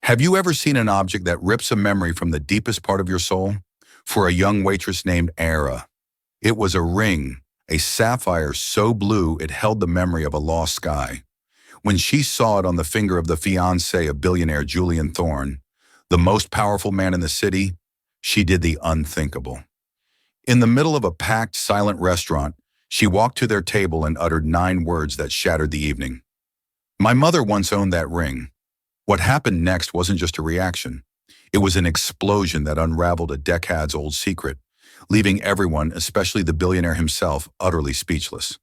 Have you ever seen an object that rips a memory from the deepest part of your soul? For a young waitress named Era, it was a ring, a sapphire so blue it held the memory of a lost sky. When she saw it on the finger of the fiancé of billionaire Julian Thorne, the most powerful man in the city, she did the unthinkable. In the middle of a packed, silent restaurant, she walked to their table and uttered 9 words that shattered the evening. My mother once owned that ring. What happened next wasn't just a reaction. It was an explosion that unraveled a decades-old secret, leaving everyone, especially the billionaire himself, utterly speechless.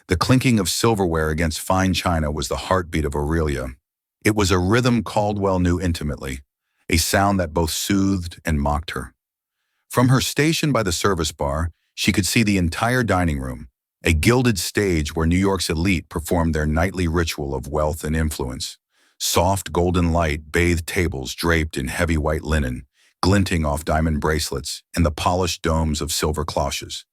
The clinking of silverware against fine china was the heartbeat of Aurelia. It was a rhythm Caldwell knew intimately, a sound that both soothed and mocked her. From her station by the service bar, she could see the entire dining room, a gilded stage where New York's elite performed their nightly ritual of wealth and influence. Soft golden light bathed tables draped in heavy white linen, glinting off diamond bracelets and the polished domes of silver cloches.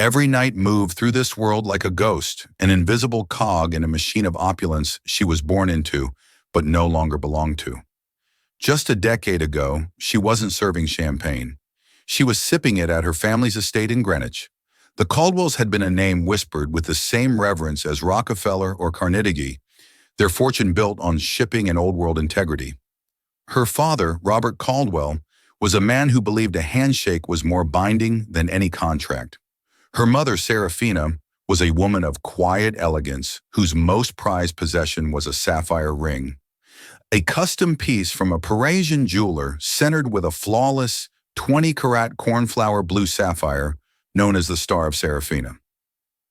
Every night moved through this world like a ghost, an invisible cog in a machine of opulence she was born into, but no longer belonged to. Just a decade ago, she wasn't serving champagne. She was sipping it at her family's estate in Greenwich. The Caldwells had been a name whispered with the same reverence as Rockefeller or Carnegie, their fortune built on shipping and old-world integrity. Her father, Robert Caldwell, was a man who believed a handshake was more binding than any contract. Her mother, Serafina, was a woman of quiet elegance whose most prized possession was a sapphire ring. A custom piece from a Parisian jeweler centered with a flawless 20-carat cornflower blue sapphire known as the Star of Serafina.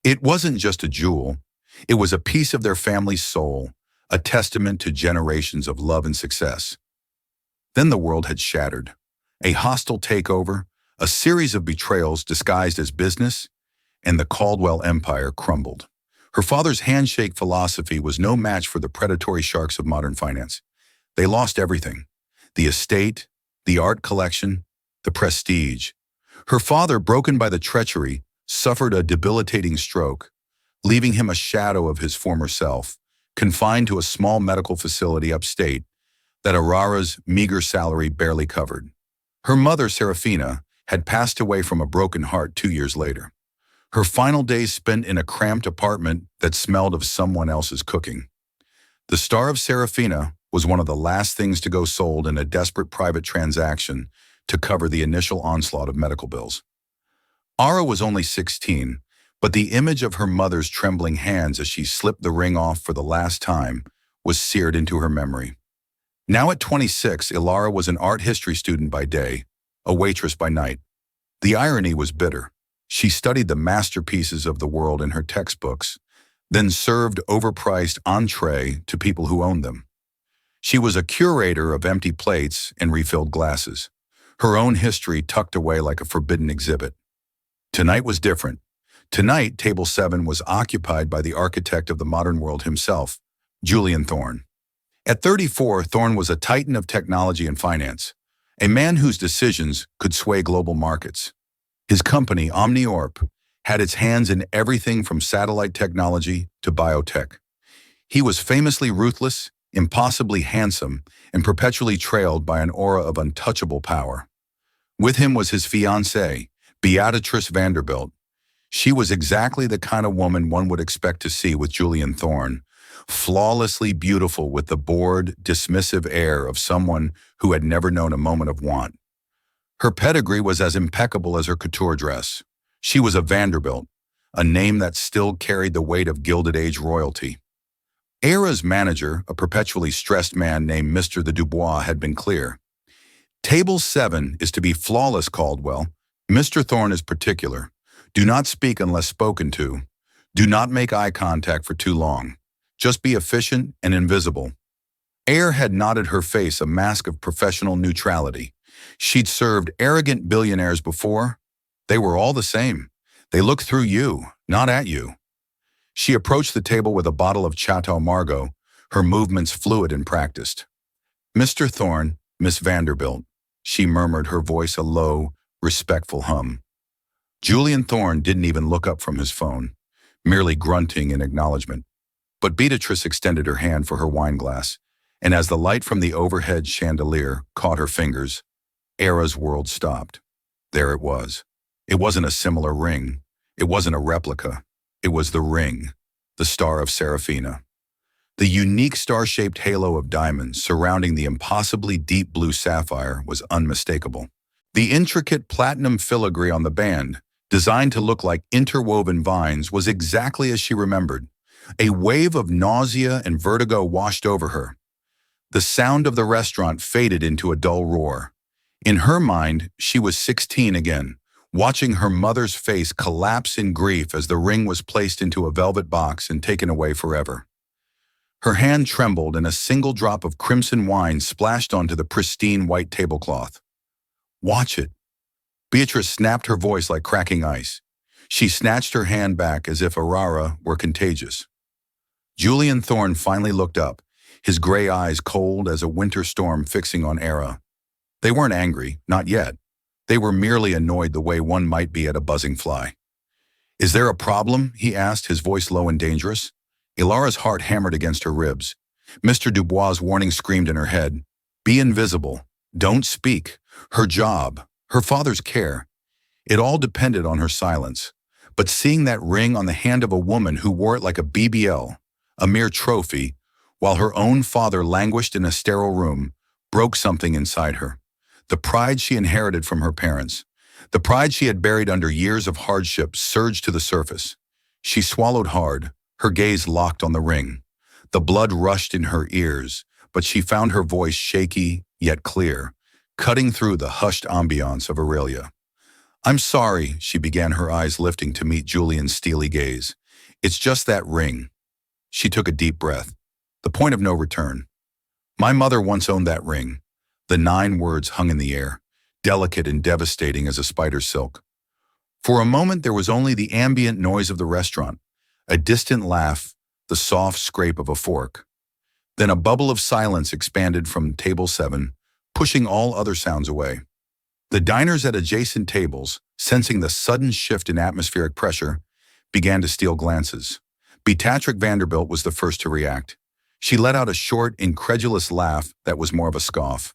It wasn't just a jewel. It was a piece of their family's soul, a testament to generations of love and success. Then the world had shattered. A hostile takeover, a series of betrayals disguised as business, and the Caldwell empire crumbled. Her father's handshake philosophy was no match for the predatory sharks of modern finance. They lost everything: the estate, the art collection, the prestige. Her father, broken by the treachery, suffered a debilitating stroke, leaving him a shadow of his former self, confined to a small medical facility upstate that Arara's meager salary barely covered. Her mother, Serafina, had passed away from a broken heart 2 years later. Her final days spent in a cramped apartment that smelled of someone else's cooking. The Star of Serafina was one of the last things to go sold in a desperate private transaction to cover the initial onslaught of medical bills. Ara was only 16, but the image of her mother's trembling hands as she slipped the ring off for the last time was seared into her memory. Now at 26, Ilara was an art history student by day, a waitress by night. The irony was bitter. She studied the masterpieces of the world in her textbooks, then served overpriced entree to people who owned them. She was a curator of empty plates and refilled glasses, her own history tucked away like a forbidden exhibit. Tonight was different. Tonight, Table 7 was occupied by the architect of the modern world himself, Julian Thorne. At 34, Thorne was a titan of technology and finance, a man whose decisions could sway global markets. His company, OmniOrp, had its hands in everything from satellite technology to biotech. He was famously ruthless, impossibly handsome, and perpetually trailed by an aura of untouchable power. With him was his fiancée, Beatrice Vanderbilt. She was exactly the kind of woman one would expect to see with Julian Thorne, flawlessly beautiful with the bored, dismissive air of someone who had never known a moment of want. Her pedigree was as impeccable as her couture dress. She was a Vanderbilt, a name that still carried the weight of Gilded Age royalty. Era's manager, a perpetually stressed man named Mr. the Dubois, had been clear. Table 7 is to be flawless, Caldwell. Mr. Thorne is particular. Do not speak unless spoken to. Do not make eye contact for too long. Just be efficient and invisible. Air had knotted her face, a mask of professional neutrality. She'd served arrogant billionaires before. They were all the same. They looked through you, not at you. She approached the table with a bottle of Chateau Margaux, her movements fluid and practiced. Mr. Thorne, Miss Vanderbilt, she murmured, her voice a low, respectful hum. Julian Thorne didn't even look up from his phone, merely grunting in acknowledgement. But Beatrice extended her hand for her wine glass, And as the light from the overhead chandelier caught her fingers, Era's world stopped. There it was. It wasn't a similar ring. It wasn't a replica. It was the ring, the star of Serafina. The unique star-shaped halo of diamonds surrounding the impossibly deep blue sapphire was unmistakable. The intricate platinum filigree on the band, designed to look like interwoven vines, was exactly as she remembered. A wave of nausea and vertigo washed over her. The sound of the restaurant faded into a dull roar. In her mind, she was 16 again, watching her mother's face collapse in grief as the ring was placed into a velvet box and taken away forever. Her hand trembled and a single drop of crimson wine splashed onto the pristine white tablecloth. "Watch it." Beatrice snapped, her voice like cracking ice. She snatched her hand back as if Aurora were contagious. Julian Thorne finally looked up, his gray eyes cold as a winter storm fixing on Era. They weren't angry, not yet. They were merely annoyed the way one might be at a buzzing fly. "Is there a problem?" he asked, his voice low and dangerous. Ilara's heart hammered against her ribs. Mr. Dubois' warning screamed in her head. Be invisible. Don't speak. Her job. Her father's care. It all depended on her silence. But seeing that ring on the hand of a woman who wore it like a BBL, a mere trophy, while her own father languished in a sterile room, broke something inside her. The pride she inherited from her parents, the pride she had buried under years of hardship, surged to the surface. She swallowed hard, her gaze locked on the ring. The blood rushed in her ears, but she found her voice shaky yet clear, cutting through the hushed ambiance of Aurelia. "I'm sorry," she began, her eyes lifting to meet Julian's steely gaze. "It's just that ring." She took a deep breath. The point of no return. "My mother once owned that ring." The 9 words hung in the air, delicate and devastating as a spider's silk. For a moment there was only the ambient noise of the restaurant, a distant laugh, the soft scrape of a fork. Then a bubble of silence expanded from table 7, pushing all other sounds away. The diners at adjacent tables, sensing the sudden shift in atmospheric pressure, began to steal glances. Beatrix Vanderbilt was the first to react. She let out a short, incredulous laugh that was more of a scoff.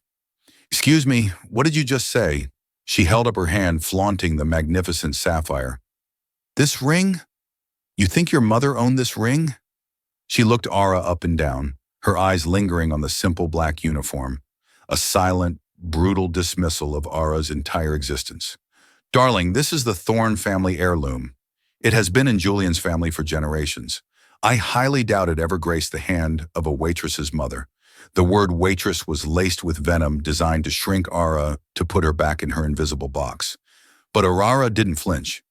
"Excuse me, what did you just say?" She held up her hand, flaunting the magnificent sapphire. "This ring? You think your mother owned this ring?" She looked Ara up and down, her eyes lingering on the simple black uniform, a silent, brutal dismissal of Ara's entire existence. "Darling, this is the Thorne family heirloom. It has been in Julian's family for generations. I highly doubt it ever graced the hand of a waitress's mother." The word waitress was laced with venom designed to shrink Ara to put her back in her invisible box. But Aurora didn't flinch.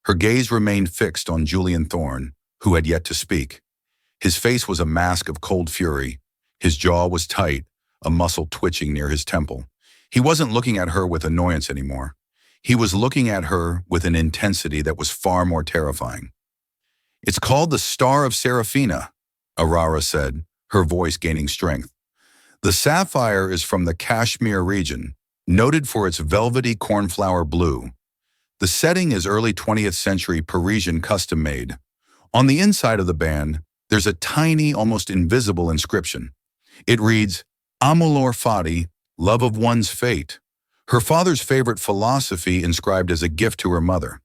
Her gaze remained fixed on Julian Thorne, who had yet to speak. His face was a mask of cold fury. His jaw was tight, a muscle twitching near his temple. He wasn't looking at her with annoyance anymore. He was looking at her with an intensity that was far more terrifying. "It's called the Star of Serafina," Aurora said, her voice gaining strength. "The sapphire is from the Kashmir region, noted for its velvety cornflower blue. The setting is early 20th century Parisian custom-made. On the inside of the band, there's a tiny, almost invisible inscription. It reads, Amor Fati, love of one's fate. Her father's favorite philosophy inscribed as a gift to her mother."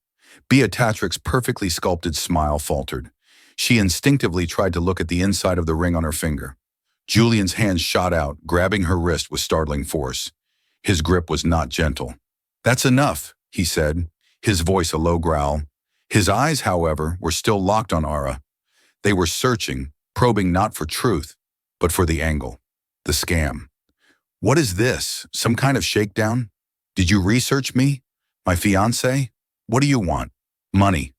Beatrix's perfectly sculpted smile faltered. She instinctively tried to look at the inside of the ring on her finger. Julian's hand shot out, grabbing her wrist with startling force. His grip was not gentle. "That's enough," he said, his voice a low growl. His eyes, however, were still locked on Ara. They were searching, probing not for truth, but for the angle, the scam. "What is this? Some kind of shakedown? Did you research me? My fiancé? What do you want?" "Money."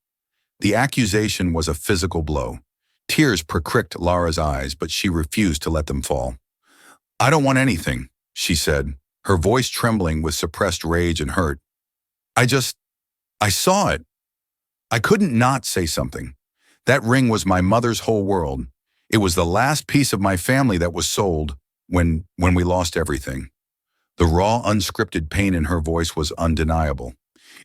The accusation was a physical blow. Tears pricked Lara's eyes, but she refused to let them fall. "I don't want anything," she said, her voice trembling with suppressed rage and hurt. I saw it. I couldn't not say something. That ring was my mother's whole world. It was the last piece of my family that was sold when we lost everything." The raw, unscripted pain in her voice was undeniable.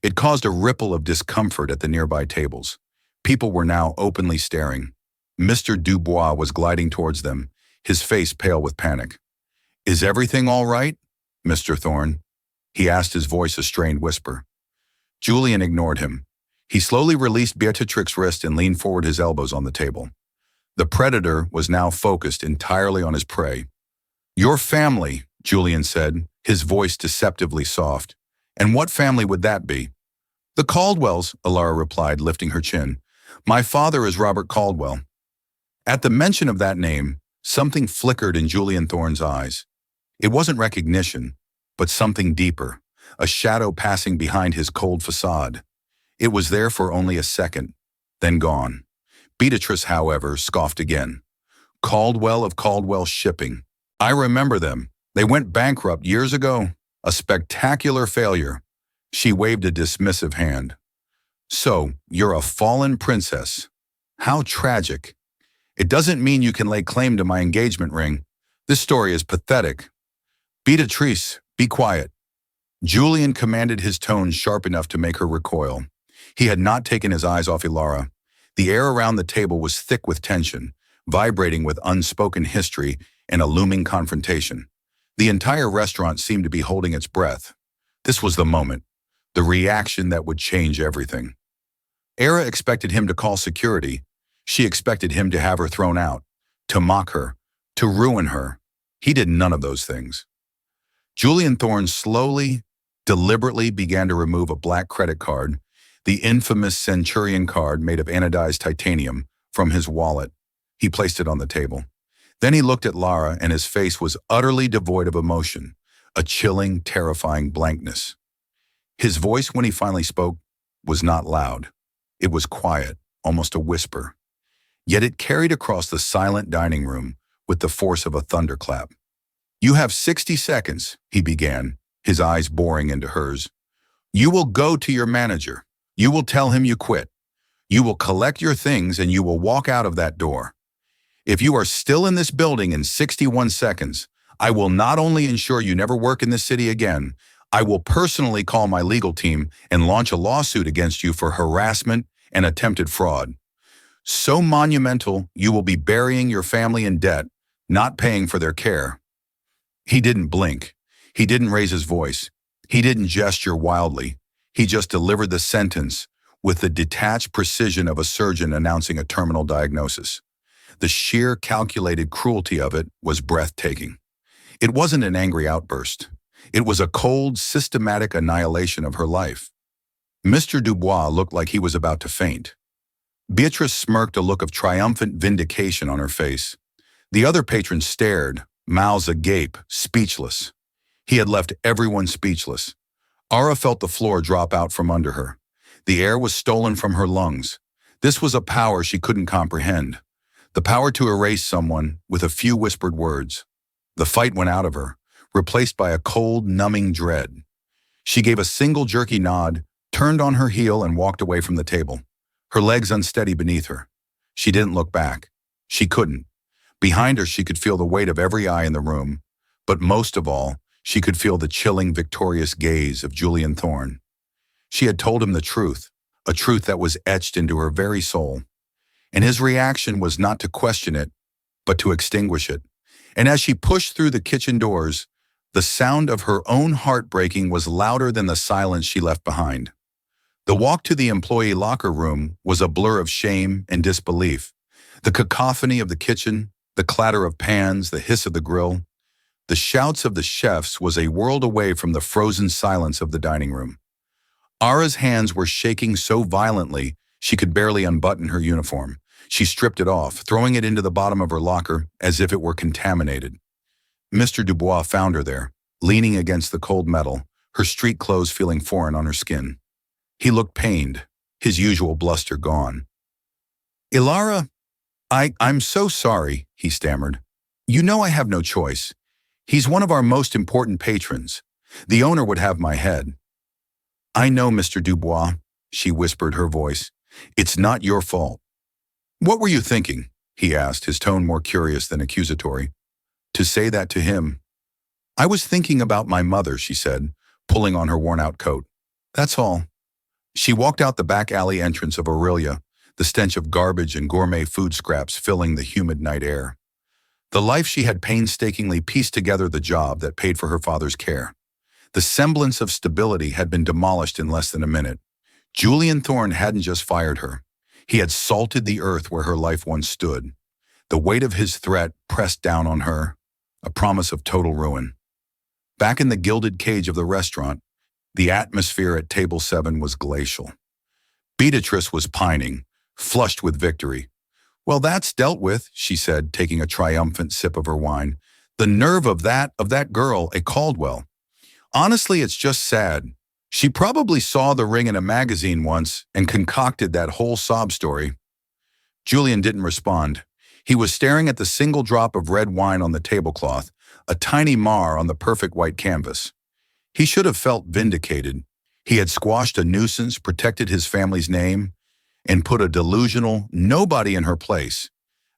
It caused a ripple of discomfort at the nearby tables. People were now openly staring. Mr. Dubois was gliding towards them, his face pale with panic. Is everything all right, Mr. Thorne? He asked, his voice a strained whisper. Julian ignored him. He slowly released Beatrix's wrist and leaned forward, his elbows on the table. The predator was now focused entirely on his prey. Your family, Julian said, his voice deceptively soft. And what family would that be? The Caldwells, Alara replied, lifting her chin. My father is Robert Caldwell. At the mention of that name, something flickered in Julian Thorne's eyes. It wasn't recognition, but something deeper, a shadow passing behind his cold facade. It was there for only a second, then gone. Beatrice, however, scoffed again. Caldwell of Caldwell Shipping. I remember them. They went bankrupt years ago. A spectacular failure. She waved a dismissive hand. So, you're a fallen princess. How tragic. It doesn't mean you can lay claim to my engagement ring. This story is pathetic. Beatrice, be quiet. Julian commanded, his tone sharp enough to make her recoil. He had not taken his eyes off Alara. The air around the table was thick with tension, vibrating with unspoken history and a looming confrontation. The entire restaurant seemed to be holding its breath. This was the moment, the reaction that would change everything. Era expected him to call security. She expected him to have her thrown out, to mock her, to ruin her. He did none of those things. Julian Thorne slowly, deliberately began to remove a black credit card, the infamous Centurion card made of anodized titanium, from his wallet. He placed it on the table. Then he looked at Lara, and his face was utterly devoid of emotion, a chilling, terrifying blankness. His voice, when he finally spoke, was not loud. It was quiet, almost a whisper. Yet it carried across the silent dining room with the force of a thunderclap. You have 60 seconds, he began, his eyes boring into hers. You will go to your manager. You will tell him you quit. You will collect your things and you will walk out of that door. If you are still in this building in 61 seconds, I will not only ensure you never work in this city again, I will personally call my legal team and launch a lawsuit against you for harassment and attempted fraud. So monumental, you will be burying your family in debt, not paying for their care. He didn't blink. He didn't raise his voice. He didn't gesture wildly. He just delivered the sentence with the detached precision of a surgeon announcing a terminal diagnosis. The sheer calculated cruelty of it was breathtaking. It wasn't an angry outburst. It was a cold, systematic annihilation of her life. Mr. Dubois looked like he was about to faint. Beatrice smirked, a look of triumphant vindication on her face. The other patrons stared, mouths agape, speechless. He had left everyone speechless. Ara felt the floor drop out from under her. The air was stolen from her lungs. This was a power she couldn't comprehend. The power to erase someone with a few whispered words. The fight went out of her, replaced by a cold, numbing dread. She gave a single jerky nod, turned on her heel, and walked away from the table, her legs unsteady beneath her. She didn't look back. She couldn't. Behind her, she could feel the weight of every eye in the room, but most of all, she could feel the chilling, victorious gaze of Julian Thorne. She had told him the truth, a truth that was etched into her very soul. And his reaction was not to question it, but to extinguish it. And as she pushed through the kitchen doors, the sound of her own heart breaking was louder than the silence she left behind. The walk to the employee locker room was a blur of shame and disbelief. The cacophony of the kitchen, the clatter of pans, the hiss of the grill, the shouts of the chefs was a world away from the frozen silence of the dining room. Ara's hands were shaking so violently she could barely unbutton her uniform. She stripped it off, throwing it into the bottom of her locker as if it were contaminated. Mr. Dubois found her there, leaning against the cold metal, her street clothes feeling foreign on her skin. He looked pained, his usual bluster gone. Ilara, I'm so sorry, he stammered. You know I have no choice. He's one of our most important patrons. The owner would have my head. I know, Mr. Dubois, she whispered, her voice. It's not your fault. What were you thinking? He asked, his tone more curious than accusatory. To say that to him. I was thinking about my mother, she said, pulling on her worn-out coat. That's all. She walked out the back alley entrance of Aurelia, the stench of garbage and gourmet food scraps filling the humid night air. The life she had painstakingly pieced together, the job that paid for her father's care. The semblance of stability had been demolished in less than a minute. Julian Thorne hadn't just fired her. He had salted the earth where her life once stood. The weight of his threat pressed down on her, a promise of total ruin. Back in the gilded cage of the restaurant, the atmosphere at table 7 was glacial. Beatrice was pining, flushed with victory. "Well, that's dealt with," she said, taking a triumphant sip of her wine. "The nerve of that girl, a Caldwell. Honestly, it's just sad. She probably saw the ring in a magazine once and concocted that whole sob story." Julian didn't respond. He was staring at the single drop of red wine on the tablecloth, a tiny mar on the perfect white canvas. He should have felt vindicated. He had squashed a nuisance, protected his family's name, and put a delusional nobody in her place.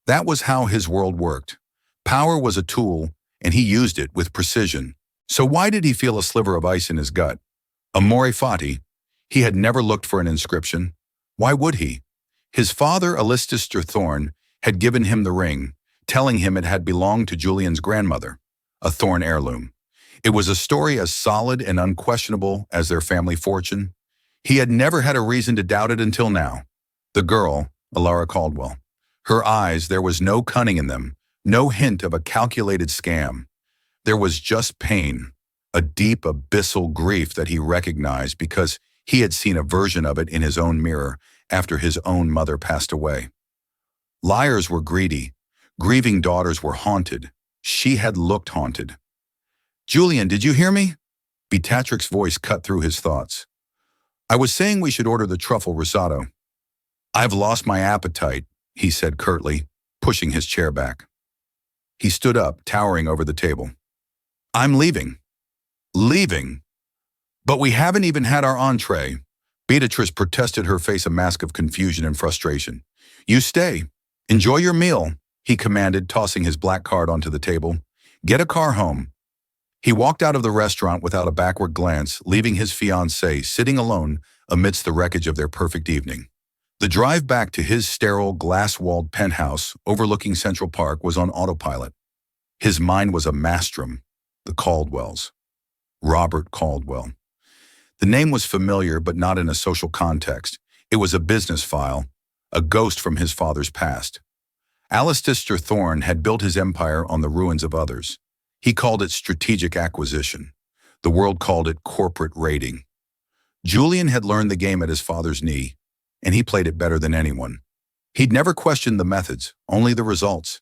That was how his world worked. Power was a tool, and he used it with precision. So why did he feel a sliver of ice in his gut? Amore fati. He had never looked for an inscription. Why would he? His father, Alistair Thorne, had given him the ring, telling him it had belonged to Julian's grandmother, a Thorne heirloom. It was a story as solid and unquestionable as their family fortune. He had never had a reason to doubt it until now. The girl, Alara Caldwell. Her eyes, there was no cunning in them, no hint of a calculated scam. There was just pain, a deep abyssal grief that he recognized because he had seen a version of it in his own mirror after his own mother passed away. Liars were greedy. Grieving daughters were haunted. She had looked haunted. "Julian, did you hear me?" Beatrix's voice cut through his thoughts. "I was saying we should order the truffle risotto." "I've lost my appetite," he said curtly, pushing his chair back. He stood up, towering over the table. "I'm leaving." "Leaving? But we haven't even had our entree." Beatrice protested, her face a mask of confusion and frustration. "You stay. Enjoy your meal," he commanded, tossing his black card onto the table. "Get a car home." He walked out of the restaurant without a backward glance, leaving his fiancée sitting alone amidst the wreckage of their perfect evening. The drive back to his sterile, glass-walled penthouse overlooking Central Park was on autopilot. His mind was a maelstrom. The Caldwells. Robert Caldwell. The name was familiar, but not in a social context. It was a business file, a ghost from his father's past. Alistair Thorne had built his empire on the ruins of others. He called it strategic acquisition. The world called it corporate raiding. Julian had learned the game at his father's knee, and he played it better than anyone. He'd never questioned the methods, only the results.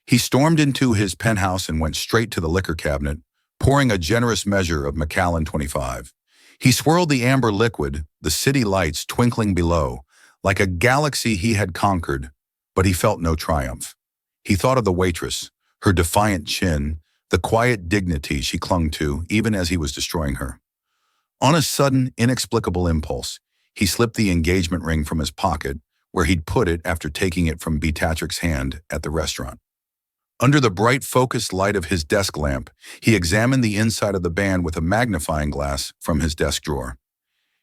He stormed into his penthouse and went straight to the liquor cabinet, pouring a generous measure of Macallan 25. He swirled the amber liquid, the city lights twinkling below, like a galaxy he had conquered, but he felt no triumph. He thought of the waitress, her defiant chin, the quiet dignity she clung to even as he was destroying her. On a sudden, inexplicable impulse, he slipped the engagement ring from his pocket, where he'd put it after taking it from Beatrix's hand at the restaurant. Under the bright focused light of his desk lamp, he examined the inside of the band with a magnifying glass from his desk drawer.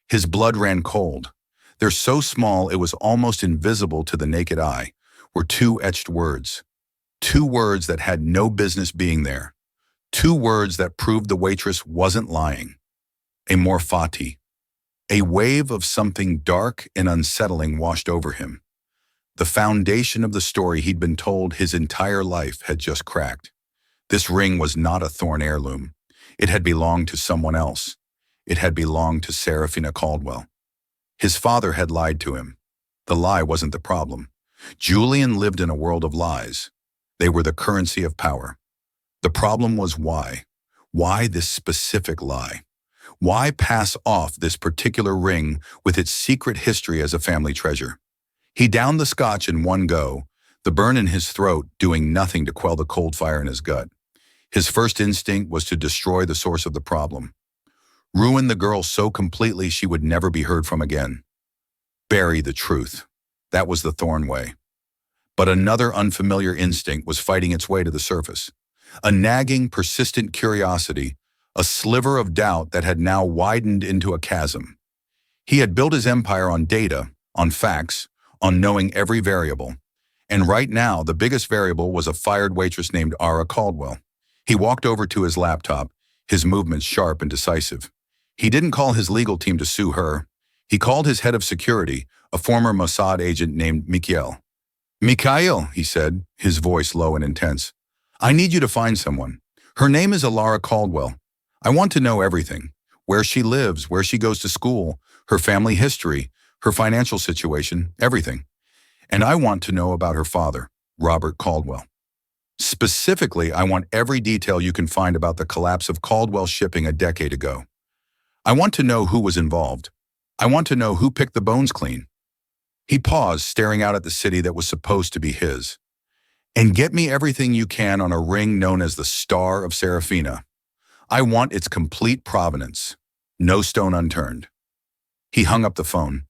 His blood ran cold. They're so small it was almost invisible to the naked eye, were two etched words. Two words that had no business being there. Two words that proved the waitress wasn't lying. Amor fati. A wave of something dark and unsettling washed over him. The foundation of the story he'd been told his entire life had just cracked. This ring was not a Thorne heirloom. It had belonged to someone else. It had belonged to Serafina Caldwell. His father had lied to him. The lie wasn't the problem. Julian lived in a world of lies. They were the currency of power. The problem was why. Why this specific lie? Why pass off this particular ring with its secret history as a family treasure? He downed the scotch in one go, the burn in his throat doing nothing to quell the cold fire in his gut. His first instinct was to destroy the source of the problem. Ruin the girl so completely she would never be heard from again. Bury the truth. That was the Thorne way. But another unfamiliar instinct was fighting its way to the surface. A nagging, persistent curiosity, a sliver of doubt that had now widened into a chasm. He had built his empire on data, on facts, on knowing every variable. And right now, the biggest variable was a fired waitress named Ara Caldwell. He walked over to his laptop, his movements sharp and decisive. He didn't call his legal team to sue her. He called his head of security, a former Mossad agent named Mikhail. Mikhail, he said, his voice low and intense. I need you to find someone. Her name is Alara Caldwell. I want to know everything. Where she lives, where she goes to school, her family history, her financial situation, everything. And I want to know about her father, Robert Caldwell. Specifically, I want every detail you can find about the collapse of Caldwell Shipping a decade ago. I want to know who was involved. I want to know who picked the bones clean. He paused, staring out at the city that was supposed to be his. And get me everything you can on a ring known as the Star of Serafina. I want its complete provenance. No stone unturned. He hung up the phone.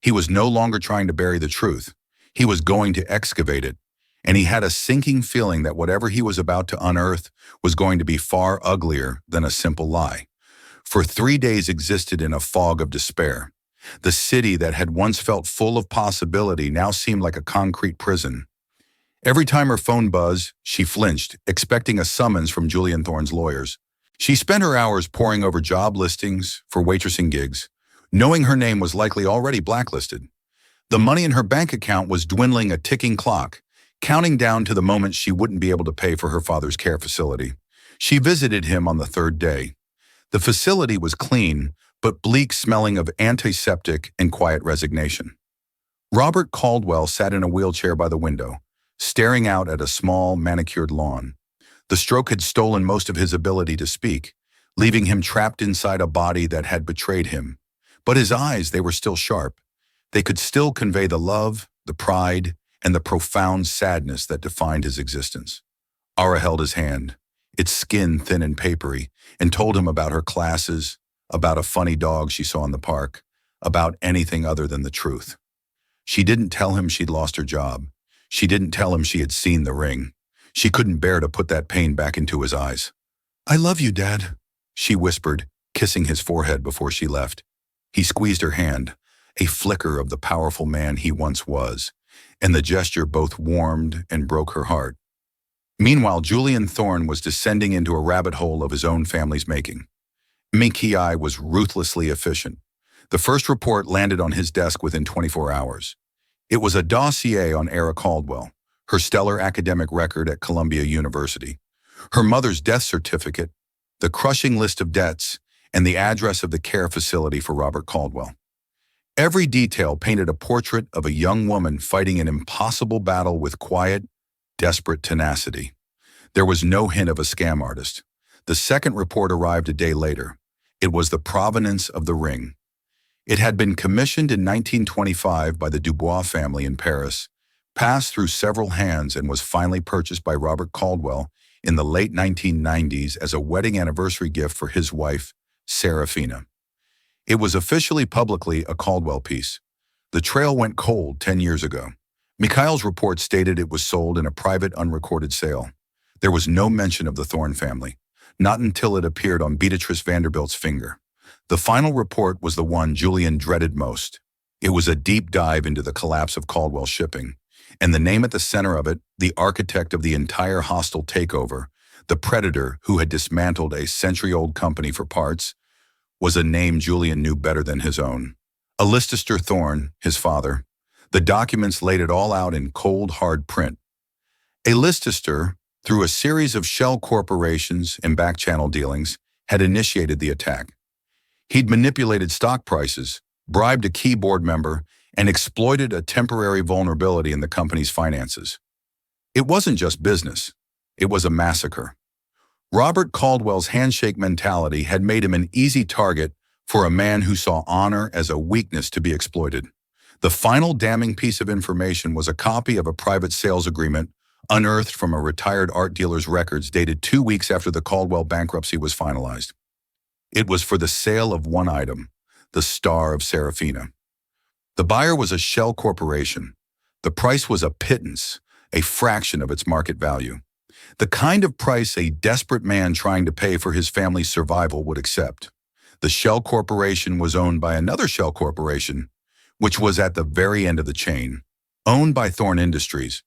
He was no longer trying to bury the truth. He was going to excavate it. And he had a sinking feeling that whatever he was about to unearth was going to be far uglier than a simple lie. For 3 days existed in a fog of despair. The city that had once felt full of possibility now seemed like a concrete prison. Every time her phone buzzed, she flinched, expecting a summons from Julian Thorne's lawyers. She spent her hours poring over job listings for waitressing gigs, knowing her name was likely already blacklisted. The money in her bank account was dwindling, a ticking clock, counting down to the moment she wouldn't be able to pay for her father's care facility. She visited him on the 3rd day. The facility was clean, but bleak, smelling of antiseptic and quiet resignation. Robert Caldwell sat in a wheelchair by the window, staring out at a small, manicured lawn. The stroke had stolen most of his ability to speak, leaving him trapped inside a body that had betrayed him. But his eyes, they were still sharp. They could still convey the love, the pride, and the profound sadness that defined his existence. Ara held his hand, its skin thin and papery, and told him about her classes, about a funny dog she saw in the park, about anything other than the truth. She didn't tell him she'd lost her job. She didn't tell him she had seen the ring. She couldn't bear to put that pain back into his eyes. "I love you, Dad," she whispered, kissing his forehead before she left. He squeezed her hand, a flicker of the powerful man he once was, and the gesture both warmed and broke her heart. Meanwhile, Julian Thorne was descending into a rabbit hole of his own family's making. Minky was ruthlessly efficient. The first report landed on his desk within 24 hours. It was a dossier on Ara Caldwell, her stellar academic record at Columbia University, her mother's death certificate, the crushing list of debts, and the address of the care facility for Robert Caldwell. Every detail painted a portrait of a young woman fighting an impossible battle with quiet, desperate tenacity. There was no hint of a scam artist. The second report arrived a day later. It was the provenance of the ring. It had been commissioned in 1925 by the Dubois family in Paris, passed through several hands, and was finally purchased by Robert Caldwell in the late 1990s as a wedding anniversary gift for his wife, Serafina. It was officially publicly a Caldwell piece. The trail went cold 10 years ago. Mikhail's report stated it was sold in a private, unrecorded sale. There was no mention of the Thorne family, not until it appeared on Beatrice Vanderbilt's finger. The final report was the one Julian dreaded most. It was a deep dive into the collapse of Caldwell Shipping, and the name at the center of it, the architect of the entire hostile takeover, the predator who had dismantled a century-old company for parts, was a name Julian knew better than his own. Alistair Thorne, his father. The documents laid it all out in cold, hard print. Alistair, through a series of shell corporations and back-channel dealings, had initiated the attack. He'd manipulated stock prices, bribed a key board member, and exploited a temporary vulnerability in the company's finances. It wasn't just business. It was a massacre. Robert Caldwell's handshake mentality had made him an easy target for a man who saw honor as a weakness to be exploited. The final damning piece of information was a copy of a private sales agreement unearthed from a retired art dealer's records dated 2 weeks after the Caldwell bankruptcy was finalized. It was for the sale of one item, the Star of Serafina. The buyer was a shell corporation. The price was a pittance, a fraction of its market value. The kind of price a desperate man trying to pay for his family's survival would accept. The shell corporation was owned by another shell corporation, which was at the very end of the chain, owned by Thorne Industries,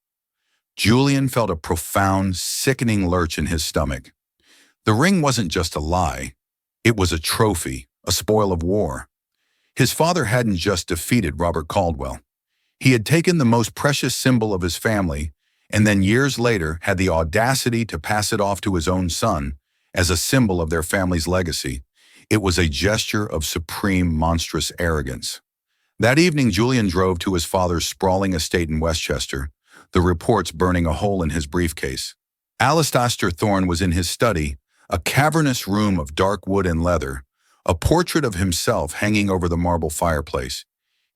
Julian felt a profound, sickening lurch in his stomach. The ring wasn't just a lie. It was a trophy, a spoil of war. His father hadn't just defeated Robert Caldwell. He had taken the most precious symbol of his family and then years later had the audacity to pass it off to his own son as a symbol of their family's legacy. It was a gesture of supreme, monstrous arrogance. That evening, Julian drove to his father's sprawling estate in Westchester, the reports burning a hole in his briefcase. Alistair Thorne was in his study, a cavernous room of dark wood and leather, a portrait of himself hanging over the marble fireplace.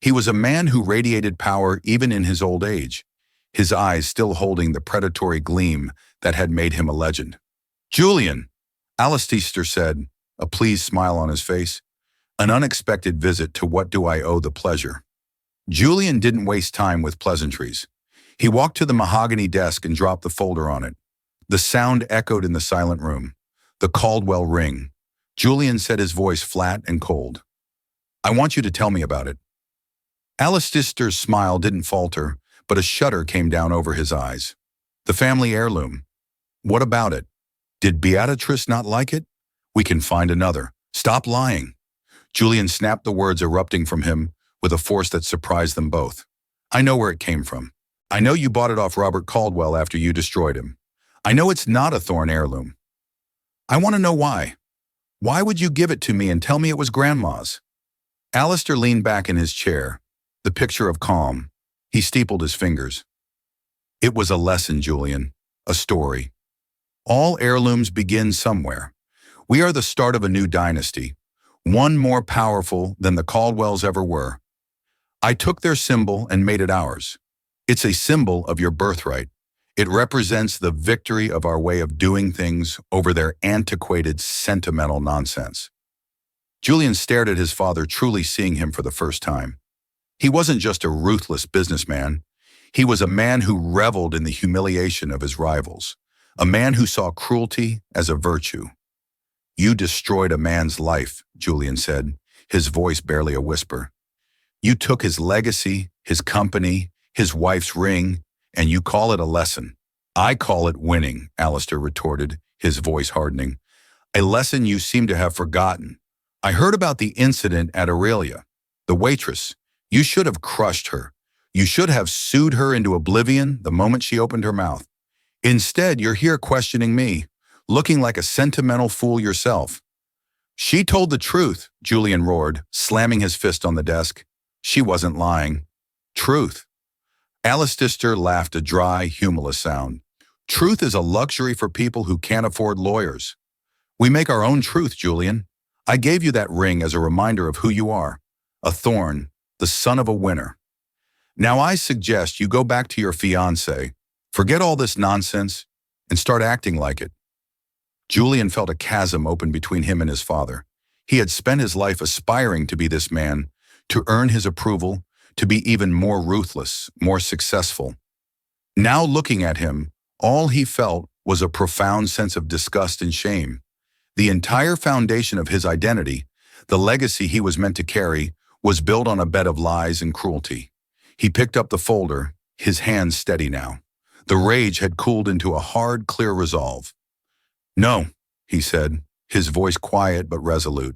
He was a man who radiated power even in his old age, his eyes still holding the predatory gleam that had made him a legend. "Julian," Alistair said, a pleased smile on his face. "An unexpected visit to what do I owe the pleasure?" Julian didn't waste time with pleasantries. He walked to the mahogany desk and dropped the folder on it. The sound echoed in the silent room. The Caldwell ring. Julian said, his voice flat and cold. "I want you to tell me about it." Alistair's smile didn't falter, but a shudder came down over his eyes. "The family heirloom. What about it? Did Beatrice not like it? We can find another. Stop lying." Julian snapped the words erupting from him with a force that surprised them both. "I know where it came from. I know you bought it off Robert Caldwell after you destroyed him. I know it's not a Thorne heirloom. I want to know why. Why would you give it to me and tell me it was Grandma's?" Alistair leaned back in his chair, the picture of calm. He steepled his fingers. "It was a lesson, Julian. A story. All heirlooms begin somewhere. We are the start of a new dynasty, one more powerful than the Caldwells ever were. I took their symbol and made it ours. It's a symbol of your birthright. It represents the victory of our way of doing things over their antiquated, sentimental nonsense." Julian stared at his father, truly seeing him for the first time. He wasn't just a ruthless businessman. He was a man who reveled in the humiliation of his rivals, a man who saw cruelty as a virtue. "You destroyed a man's life," Julian said, his voice barely a whisper. "You took his legacy, his company, his wife's ring, and you call it a lesson." "I call it winning," Alistair retorted, his voice hardening. "A lesson you seem to have forgotten. I heard about the incident at Aurelia, the waitress. You should have crushed her. You should have sued her into oblivion the moment she opened her mouth. Instead, you're here questioning me, looking like a sentimental fool yourself." "She told the truth," Julian roared, slamming his fist on the desk. "She wasn't lying." "Truth." Alistair laughed, a dry, humorless sound. "Truth is a luxury for people who can't afford lawyers. We make our own truth, Julian. I gave you that ring as a reminder of who you are, a Thorne, the son of a winner. Now I suggest you go back to your fiancée, forget all this nonsense, and start acting like it." Julian felt a chasm open between him and his father. He had spent his life aspiring to be this man, to earn his approval, to be even more ruthless, more successful. Now looking at him, all he felt was a profound sense of disgust and shame. The entire foundation of his identity, the legacy he was meant to carry, was built on a bed of lies and cruelty. He picked up the folder, his hands steady now. The rage had cooled into a hard, clear resolve. "No," he said, his voice quiet but resolute.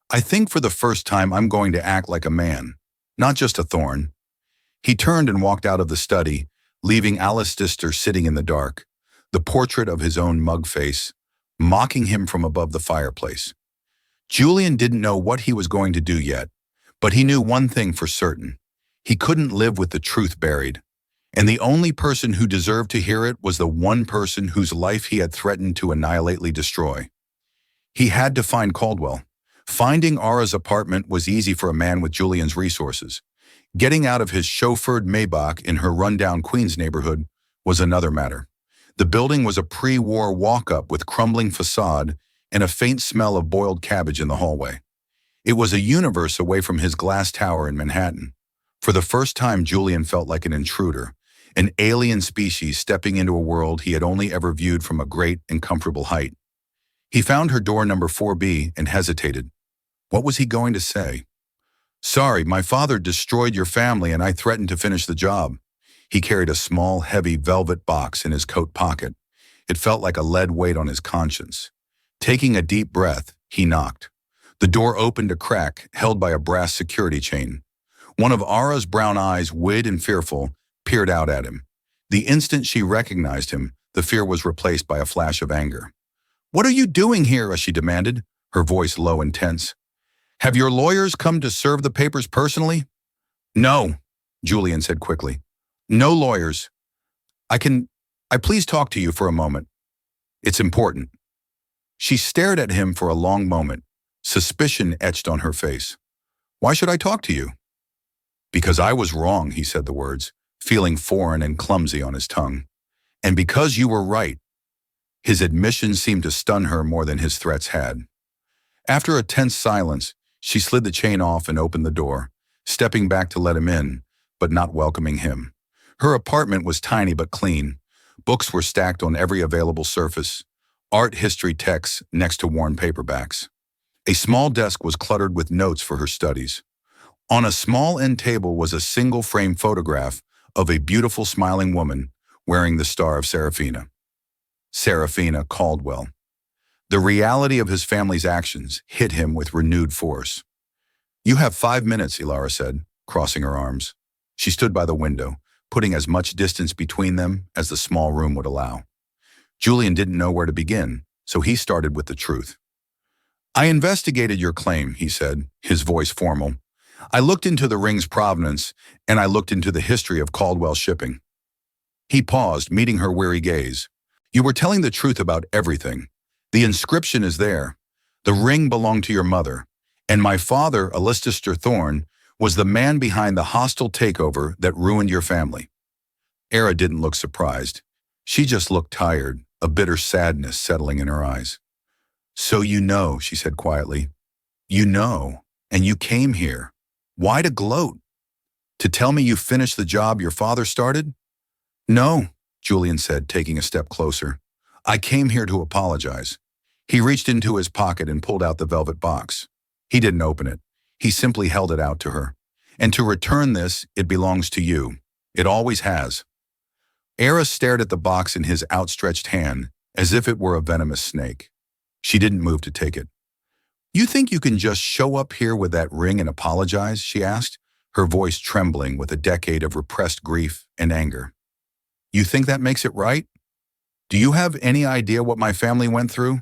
"I think for the first time I'm going to act like a man, not just a Thorne." He turned and walked out of the study, leaving Alistair sitting in the dark, the portrait of his own mug face, mocking him from above the fireplace. Julian didn't know what he was going to do yet, but he knew one thing for certain. He couldn't live with the truth buried, and the only person who deserved to hear it was the one person whose life he had threatened to annihilately destroy. He had to find Caldwell. Finding Aura's apartment was easy for a man with Julian's resources. Getting out of his chauffeured Maybach in her rundown Queens neighborhood was another matter. The building was a pre-war walk-up with crumbling facade and a faint smell of boiled cabbage in the hallway. It was a universe away from his glass tower in Manhattan. For the first time, Julian felt like an intruder, an alien species stepping into a world he had only ever viewed from a great and comfortable height. He found her door number 4B and hesitated. What was he going to say? "Sorry, my father destroyed your family and I threatened to finish the job." He carried a small, heavy velvet box in his coat pocket. It felt like a lead weight on his conscience. Taking a deep breath, he knocked. The door opened a crack, held by a brass security chain. One of Ara's brown eyes, wide and fearful, peered out at him. The instant she recognized him, the fear was replaced by a flash of anger. "What are you doing here?" she demanded, her voice low and tense. "Have your lawyers come to serve the papers personally?" "No," Julian said quickly. "No lawyers. I please talk to you for a moment? It's important." She stared at him for a long moment, suspicion etched on her face. "Why should I talk to you?" "Because I was wrong," he said the words, feeling foreign and clumsy on his tongue. "And because you were right." His admission seemed to stun her more than his threats had. After a tense silence, she slid the chain off and opened the door, stepping back to let him in, but not welcoming him. Her apartment was tiny but clean. Books were stacked on every available surface, art history texts next to worn paperbacks. A small desk was cluttered with notes for her studies. On a small end table was a single frame photograph of a beautiful smiling woman wearing the star of Serafina. Serafina Caldwell. The reality of his family's actions hit him with renewed force. "You have 5 minutes," Ilara said, crossing her arms. She stood by the window, putting as much distance between them as the small room would allow. Julian didn't know where to begin, so he started with the truth. "I investigated your claim," he said, his voice formal. "I looked into the ring's provenance, and I looked into the history of Caldwell shipping." He paused, meeting her weary gaze. "You were telling the truth about everything. The inscription is there. The ring belonged to your mother, and my father, Alistair Thorne, was the man behind the hostile takeover that ruined your family." Era didn't look surprised. She just looked tired, a bitter sadness settling in her eyes. "So you know," she said quietly. "You know, and you came here. Why to gloat? To tell me you finished the job your father started?" "No," Julian said, taking a step closer. "I came here to apologize." He reached into his pocket and pulled out the velvet box. He didn't open it. He simply held it out to her. "And to return this, it belongs to you. It always has." Era stared at the box in his outstretched hand, as if it were a venomous snake. She didn't move to take it. "You think you can just show up here with that ring and apologize?" she asked, her voice trembling with a decade of repressed grief and anger. "You think that makes it right? Do you have any idea what my family went through?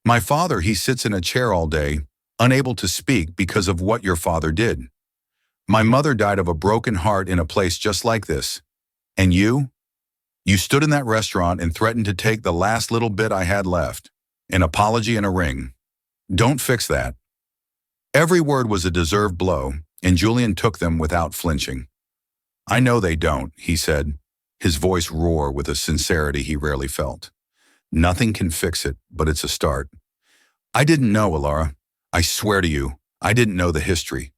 My father, he sits in a chair all day, unable to speak because of what your father did. My mother died of a broken heart in a place just like this. And you? You stood in that restaurant and threatened to take the last little bit I had left, an apology and a ring. Don't fix that." Every word was a deserved blow, and Julian took them without flinching. "I know they don't," he said, his voice roar with a sincerity he rarely felt. "Nothing can fix it, but it's a start. I didn't know, Ilara. I swear to you, I didn't know the history.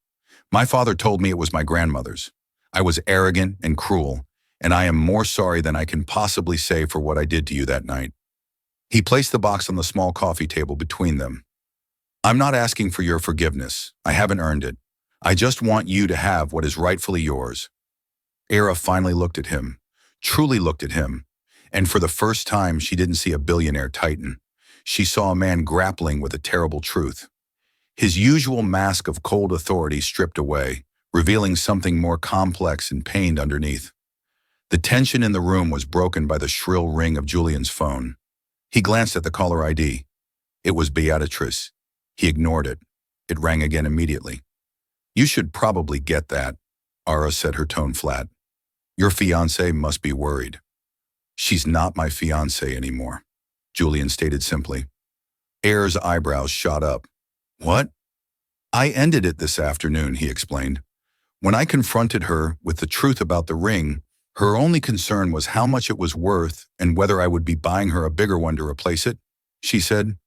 My father told me it was my grandmother's. I was arrogant and cruel, and I am more sorry than I can possibly say for what I did to you that night." He placed the box on the small coffee table between them. "I'm not asking for your forgiveness. I haven't earned it. I just want you to have what is rightfully yours." Era finally looked at him, truly looked at him, and for the first time she didn't see a billionaire titan. She saw a man grappling with a terrible truth. His usual mask of cold authority stripped away, revealing something more complex and pained underneath. The tension in the room was broken by the shrill ring of Julian's phone. He glanced at the caller ID. It was Beatrice. He ignored it. It rang again immediately. "You should probably get that," Ara said, her tone flat. "Your fiancé must be worried." "She's not my fiancé anymore," Julian stated simply. Era's eyebrows shot up. "What?" "I ended it this afternoon," he explained. "When I confronted her with the truth about the ring, her only concern was how much it was worth and whether I would be buying her a bigger one to replace it, she said.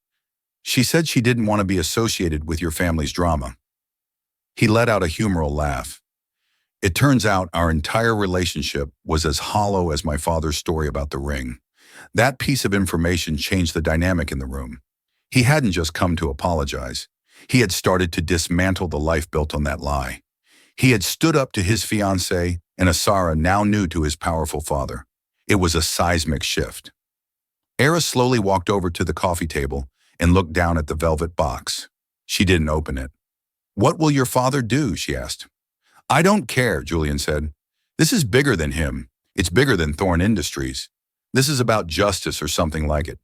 She said she didn't want to be associated with your family's drama." He let out a humoral laugh. "It turns out our entire relationship was as hollow as my father's story about the ring. That piece of information changed the dynamic in the room. He hadn't just come to apologize. He had started to dismantle the life built on that lie. He had stood up to his fiancée, and Asara now knew to his powerful father. It was a seismic shift. Era slowly walked over to the coffee table and looked down at the velvet box. She didn't open it. "What will your father do?" she asked. "I don't care," Julian said. "This is bigger than him. It's bigger than Thorn Industries. This is about justice or something like it."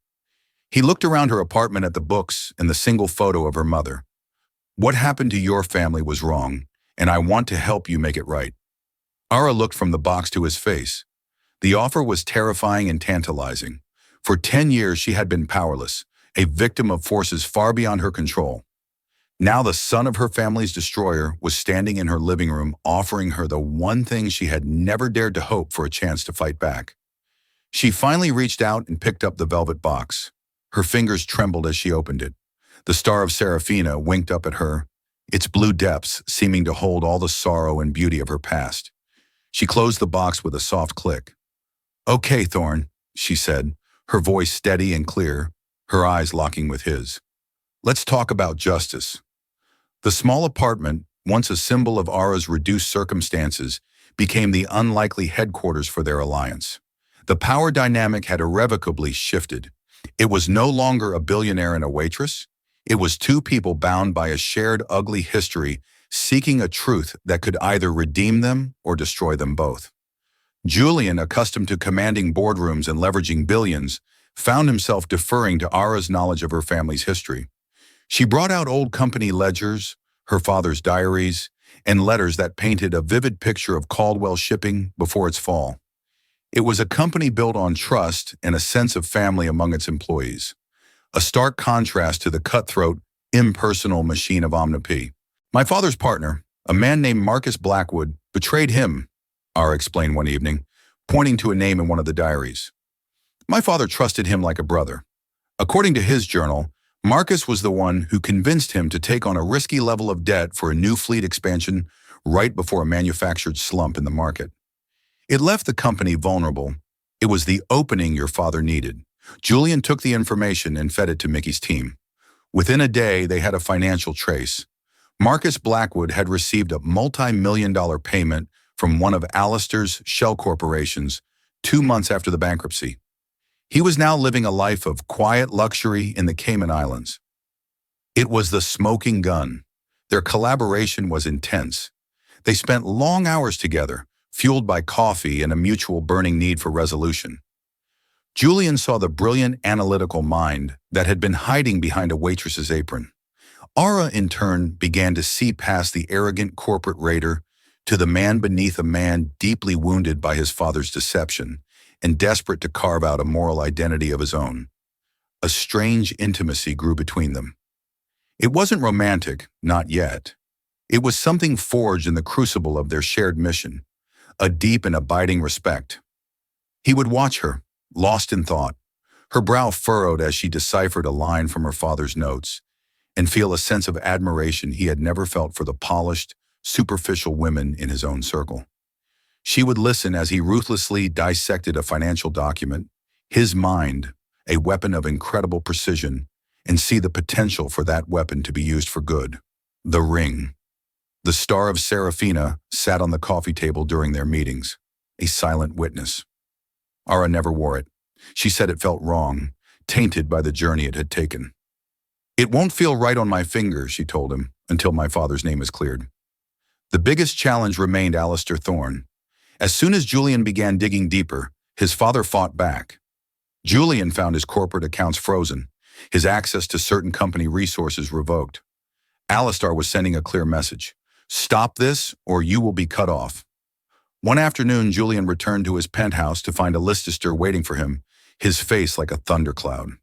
He looked around her apartment at the books and the single photo of her mother. "What happened to your family was wrong, and I want to help you make it right." Ara looked from the box to his face. The offer was terrifying and tantalizing. For 10 years she had been powerless, a victim of forces far beyond her control. Now the son of her family's destroyer was standing in her living room offering her the one thing she had never dared to hope for a chance to fight back. She finally reached out and picked up the velvet box. Her fingers trembled as she opened it. The star of Serafina winked up at her, its blue depths seeming to hold all the sorrow and beauty of her past. She closed the box with a soft click. "Okay, Thorn," she said, her voice steady and clear, her eyes locking with his. "Let's talk about justice." The small apartment, once a symbol of Ara's reduced circumstances, became the unlikely headquarters for their alliance. The power dynamic had irrevocably shifted. It was no longer a billionaire and a waitress. It was two people bound by a shared ugly history, seeking a truth that could either redeem them or destroy them both. Julian, accustomed to commanding boardrooms and leveraging billions, found himself deferring to Ara's knowledge of her family's history. She brought out old company ledgers, her father's diaries, and letters that painted a vivid picture of Caldwell Shipping before its fall. It was a company built on trust and a sense of family among its employees, a stark contrast to the cutthroat, impersonal machine of Omni-P. "My father's partner, a man named Marcus Blackwood, betrayed him," Ara explained one evening, pointing to a name in one of the diaries. "My father trusted him like a brother. According to his journal, Marcus was the one who convinced him to take on a risky level of debt for a new fleet expansion right before a manufactured slump in the market. It left the company vulnerable. It was the opening your father needed. Julian took the information and fed it to Mickey's team. Within a day, they had a financial trace. Marcus Blackwood had received a multi-million-dollar payment from one of Alistair's shell corporations 2 months after the bankruptcy. He was now living a life of quiet luxury in the Cayman Islands. It was the smoking gun. Their collaboration was intense. They spent long hours together, fueled by coffee and a mutual burning need for resolution. Julian saw the brilliant analytical mind that had been hiding behind a waitress's apron. Ara, in turn, began to see past the arrogant corporate raider to the man beneath a man deeply wounded by his father's deception and desperate to carve out a moral identity of his own. A strange intimacy grew between them. It wasn't romantic, not yet. It was something forged in the crucible of their shared mission, a deep and abiding respect. He would watch her, lost in thought, her brow furrowed as she deciphered a line from her father's notes, and feel a sense of admiration he had never felt for the polished, superficial women in his own circle. She would listen as he ruthlessly dissected a financial document, his mind, a weapon of incredible precision, and see the potential for that weapon to be used for good. The ring. The star of Serafina sat on the coffee table during their meetings, a silent witness. Ara never wore it. She said it felt wrong, tainted by the journey it had taken. "It won't feel right on my finger," she told him, "until my father's name is cleared." The biggest challenge remained Alistair Thorn. As soon as Julian began digging deeper, his father fought back. Julian found his corporate accounts frozen, his access to certain company resources revoked. Alistair was sending a clear message: "Stop this, or you will be cut off." One afternoon, Julian returned to his penthouse to find Alistair waiting for him, his face like a thundercloud.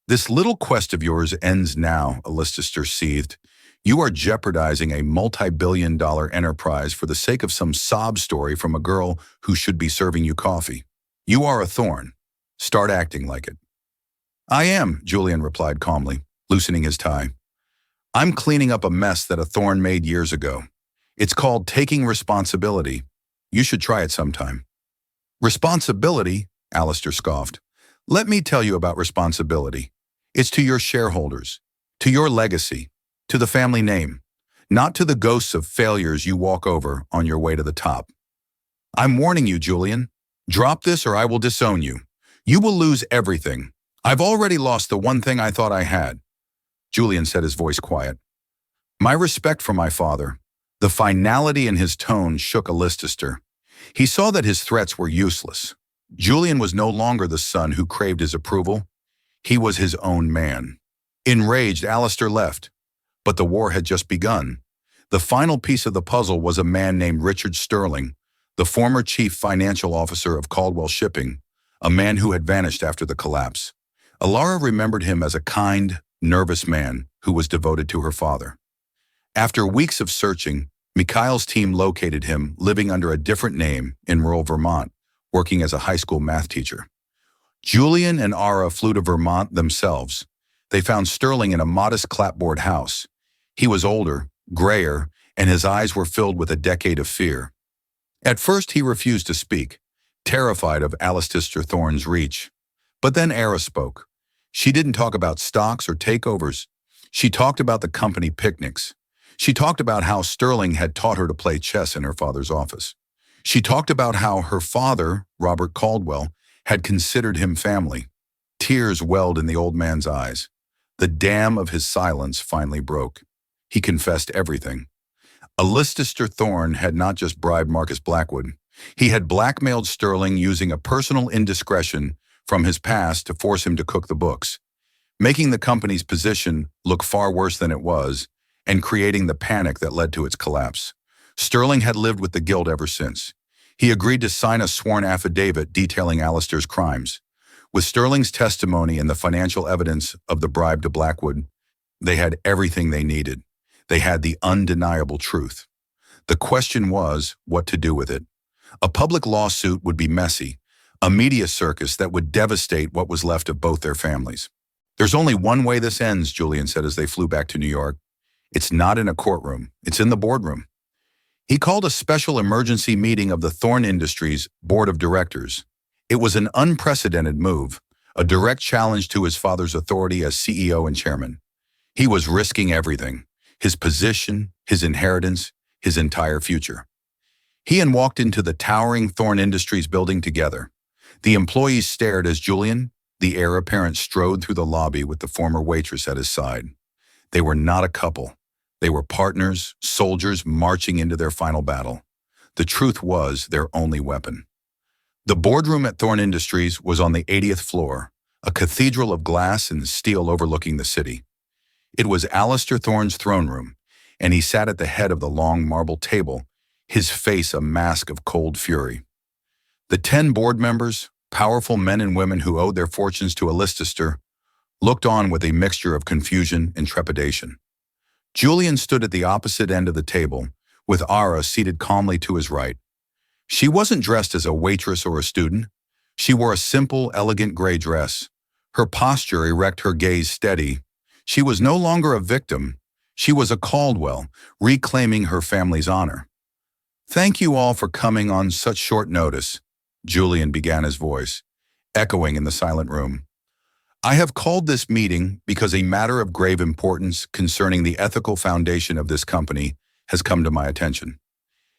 "This little quest of yours ends now," Alistair seethed. "You are jeopardizing a multi-billion-dollar enterprise for the sake of some sob story from a girl who should be serving you coffee. You are a thorn. Start acting like it." "I am," Julian replied calmly, loosening his tie. "I'm cleaning up a mess that a thorn made years ago. It's called taking responsibility. You should try it sometime." "Responsibility?" Alistair scoffed. "Let me tell you about responsibility. It's to your shareholders, to your legacy, to the family name. not to the ghosts of failures you walk over on your way to the top. I'm warning you, Julian. Drop this or I will disown you. You will lose everything. I've already lost the one thing I thought I had. Julian said, his voice quiet. My respect for my father. The finality in his tone shook Alcester. He saw that his threats were useless. Julian was no longer the son who craved his approval. He was his own man. Enraged, Alistair left. But the war had just begun. The final piece of the puzzle was a man named Richard Sterling, the former chief financial officer of Caldwell Shipping, a man who had vanished after the collapse. Alara remembered him as a kind, nervous man who was devoted to her father. After weeks of searching, Mikhail's team located him living under a different name in rural Vermont, working as a high school math teacher. Julian and Ara flew to Vermont themselves. They found Sterling in a modest clapboard house. He was older, grayer, and his eyes were filled with a decade of fear. At first, he refused to speak, terrified of Alcester Thorne's reach. But then Ara spoke. She didn't talk about stocks or takeovers. She talked about the company picnics. She talked about how Sterling had taught her to play chess in her father's office. She talked about how her father, Robert Caldwell, had considered him family. Tears welled in the old man's eyes. The dam of his silence finally broke. He confessed everything. Alcester Thorne had not just bribed Marcus Blackwood. He had blackmailed Sterling using a personal indiscretion from his past to force him to cook the books, making the company's position look far worse than it was and creating the panic that led to its collapse. Sterling had lived with the guilt ever since. He agreed to sign a sworn affidavit detailing Alistair's crimes. With Sterling's testimony and the financial evidence of the bribe to Blackwood, they had everything they needed. They had the undeniable truth. The question was what to do with it. A public lawsuit would be messy, a media circus that would devastate what was left of both their families. There's only one way this ends, Julian said as they flew back to New York. It's not in a courtroom. It's in the boardroom. He called a special emergency meeting of the Thorne Industries Board of Directors. It was an unprecedented move, a direct challenge to his father's authority as CEO and chairman. He was risking everything, his position, his inheritance, his entire future. He and walked into the towering Thorne Industries building together. The employees stared as Julian, the heir apparent, strode through the lobby with the former waitress at his side. They were not a couple. They were partners, soldiers marching into their final battle. The truth was their only weapon. The boardroom at Thorne Industries was on the 80th floor, a cathedral of glass and steel overlooking the city. It was Alistair Thorne's throne room, and he sat at the head of the long marble table, his face a mask of cold fury. The 10 board members, powerful men and women who owed their fortunes to Alcester, looked on with a mixture of confusion and trepidation. Julian stood at the opposite end of the table, with Ara seated calmly to his right. She wasn't dressed as a waitress or a student. She wore a simple, elegant gray dress. Her posture erect, her gaze steady. She was no longer a victim. She was a Caldwell, reclaiming her family's honor. Thank you all for coming on such short notice, Julian began, his voice echoing in the silent room. I have called this meeting because a matter of grave importance concerning the ethical foundation of this company has come to my attention.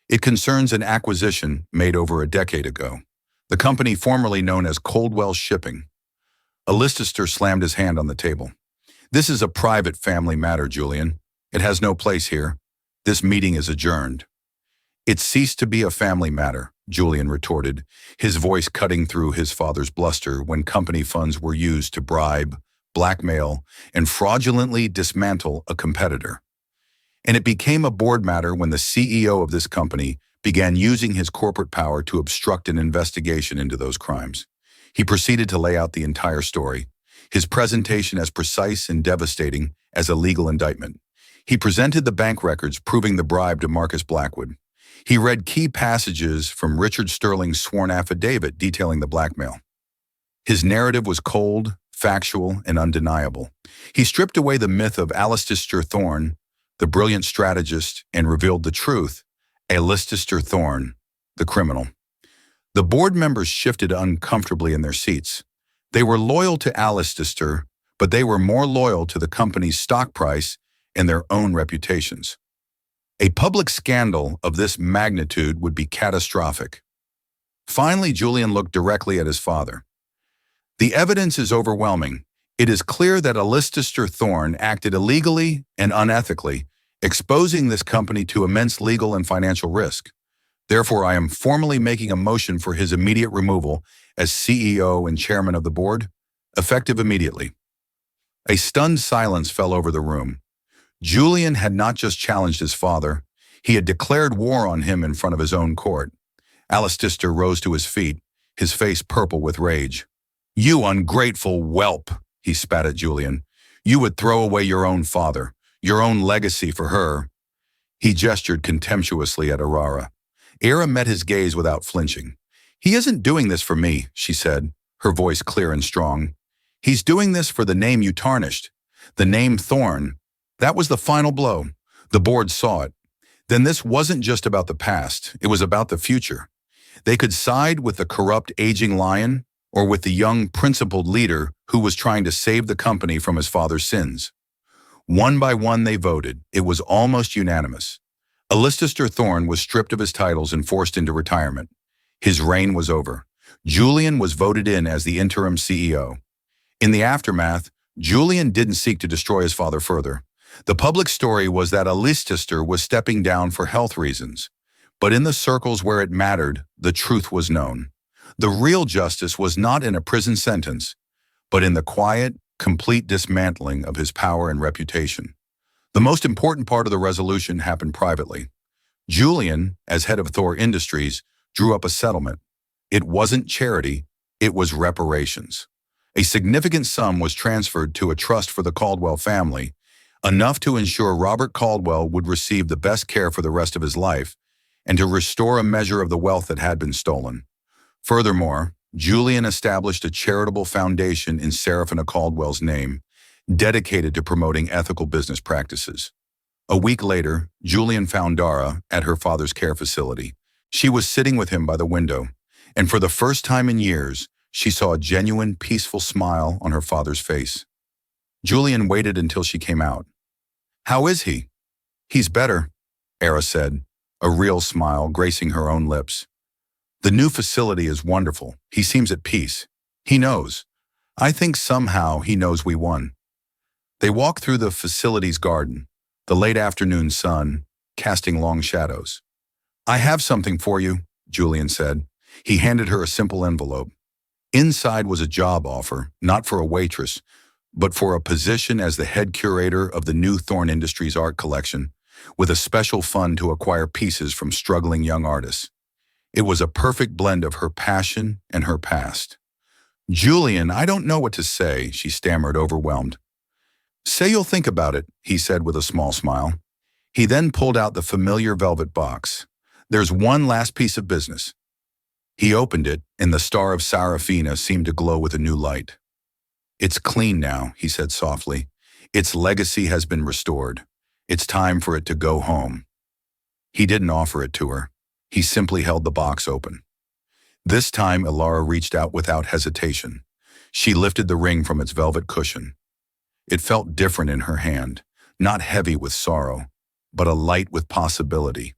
It concerns an acquisition made over a decade ago, the company formerly known as Caldwell Shipping. Alcester slammed his hand on the table. This is a private family matter, Julian. It has no place here. This meeting is adjourned. It ceased to be a family matter, Julian retorted, his voice cutting through his father's bluster when company funds were used to bribe, blackmail, and fraudulently dismantle a competitor. And it became a board matter when the CEO of this company began using his corporate power to obstruct an investigation into those crimes. He proceeded to lay out the entire story, his presentation as precise and devastating as a legal indictment. He presented the bank records proving the bribe to Marcus Blackwood. He read key passages from Richard Sterling's sworn affidavit detailing the blackmail. His narrative was cold, factual, and undeniable. He stripped away the myth of Alcester Thorne, the brilliant strategist, and revealed the truth, Alcester Thorne, the criminal. The board members shifted uncomfortably in their seats. They were loyal to Alcester, but they were more loyal to the company's stock price and their own reputations. A public scandal of this magnitude would be catastrophic. Finally, Julian looked directly at his father. The evidence is overwhelming. It is clear that Alistair Thorne acted illegally and unethically, exposing this company to immense legal and financial risk. Therefore, I am formally making a motion for his immediate removal as CEO and chairman of the board, effective immediately. A stunned silence fell over the room. Julian had not just challenged his father, he had declared war on him in front of his own court. Alistair rose to his feet, his face purple with rage. "You ungrateful whelp," he spat at Julian. "You would throw away your own father, your own legacy for her." He gestured contemptuously at Aurora. Era met his gaze without flinching. "He isn't doing this for me," she said, her voice clear and strong. "He's doing this for the name you tarnished, the name Thorne. That was the final blow. The board saw it. Then this wasn't just about the past, it was about the future. They could side with the corrupt aging lion or with the young principled leader who was trying to save the company from his father's sins. One by one they voted. It was almost unanimous. Alistair Thorne was stripped of his titles and forced into retirement. His reign was over. Julian was voted in as the interim CEO. In the aftermath, Julian didn't seek to destroy his father further. The public story was that Alistair was stepping down for health reasons. But in the circles where it mattered, the truth was known. The real justice was not in a prison sentence, but in the quiet, complete dismantling of his power and reputation. The most important part of the resolution happened privately. Julian, as head of Thor Industries, drew up a settlement. It wasn't charity, it was reparations. A significant sum was transferred to a trust for the Caldwell family, enough to ensure Robert Caldwell would receive the best care for the rest of his life, and to restore a measure of the wealth that had been stolen. Furthermore, Julian established a charitable foundation in Seraphina Caldwell's name, dedicated to promoting ethical business practices. A week later, Julian found Dara at her father's care facility. She was sitting with him by the window, and for the first time in years, she saw a genuine, peaceful smile on her father's face. Julian waited until she came out. "How is he?" "He's better," Era said, a real smile gracing her own lips. "The new facility is wonderful. He seems at peace. He knows. I think somehow he knows we won." They walked through the facility's garden, the late afternoon sun casting long shadows. "I have something for you," Julian said. He handed her a simple envelope. Inside was a job offer, not for a waitress, but for a position as the head curator of the new Thorne Industries art collection, with a special fund to acquire pieces from struggling young artists. It was a perfect blend of her passion and her past. "Julian, I don't know what to say," she stammered, overwhelmed. "Say you'll think about it," he said with a small smile. He then pulled out the familiar velvet box. "There's one last piece of business." He opened it, and the star of Seraphina seemed to glow with a new light. "It's clean now," he said softly. "Its legacy has been restored. It's time for it to go home." He didn't offer it to her. He simply held the box open. This time, Ilara reached out without hesitation. She lifted the ring from its velvet cushion. It felt different in her hand, not heavy with sorrow, but a light with possibility.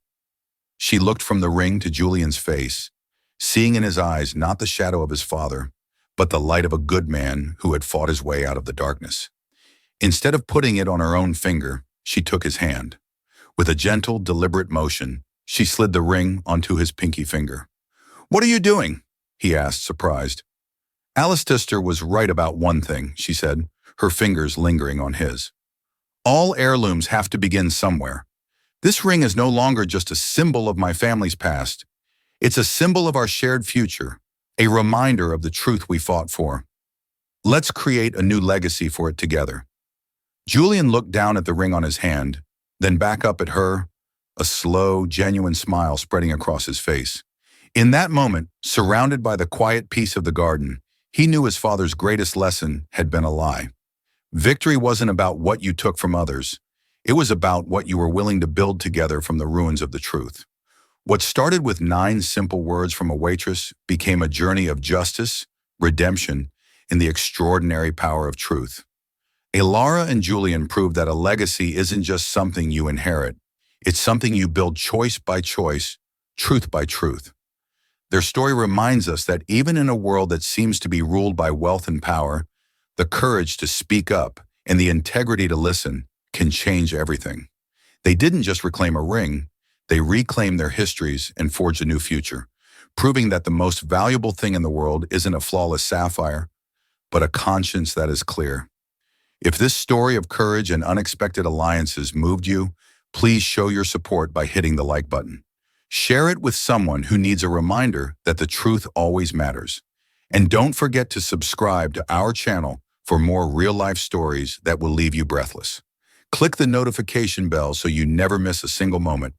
She looked from the ring to Julian's face, seeing in his eyes not the shadow of his father, but the light of a good man who had fought his way out of the darkness. Instead of putting it on her own finger, she took his hand. With a gentle, deliberate motion, she slid the ring onto his pinky finger. "What are you doing?" he asked, surprised. "Alistair was right about one thing," she said, her fingers lingering on his. "All heirlooms have to begin somewhere. This ring is no longer just a symbol of my family's past. It's a symbol of our shared future, a reminder of the truth we fought for. Let's create a new legacy for it together." Julian looked down at the ring on his hand, then back up at her, a slow, genuine smile spreading across his face. In that moment, surrounded by the quiet peace of the garden, he knew his father's greatest lesson had been a lie. Victory wasn't about what you took from others. It was about what you were willing to build together from the ruins of the truth. What started with 9 simple words from a waitress became a journey of justice, redemption, and the extraordinary power of truth. Ilara and Julian proved that a legacy isn't just something you inherit. It's something you build choice by choice, truth by truth. Their story reminds us that even in a world that seems to be ruled by wealth and power, the courage to speak up and the integrity to listen can change everything. They didn't just reclaim a ring, they reclaimed their histories and forged a new future, proving that the most valuable thing in the world isn't a flawless sapphire, but a conscience that is clear. If this story of courage and unexpected alliances moved you, please show your support by hitting the like button. Share it with someone who needs a reminder that the truth always matters. And don't forget to subscribe to our channel for more real-life stories that will leave you breathless. Click the notification bell so you never miss a single moment.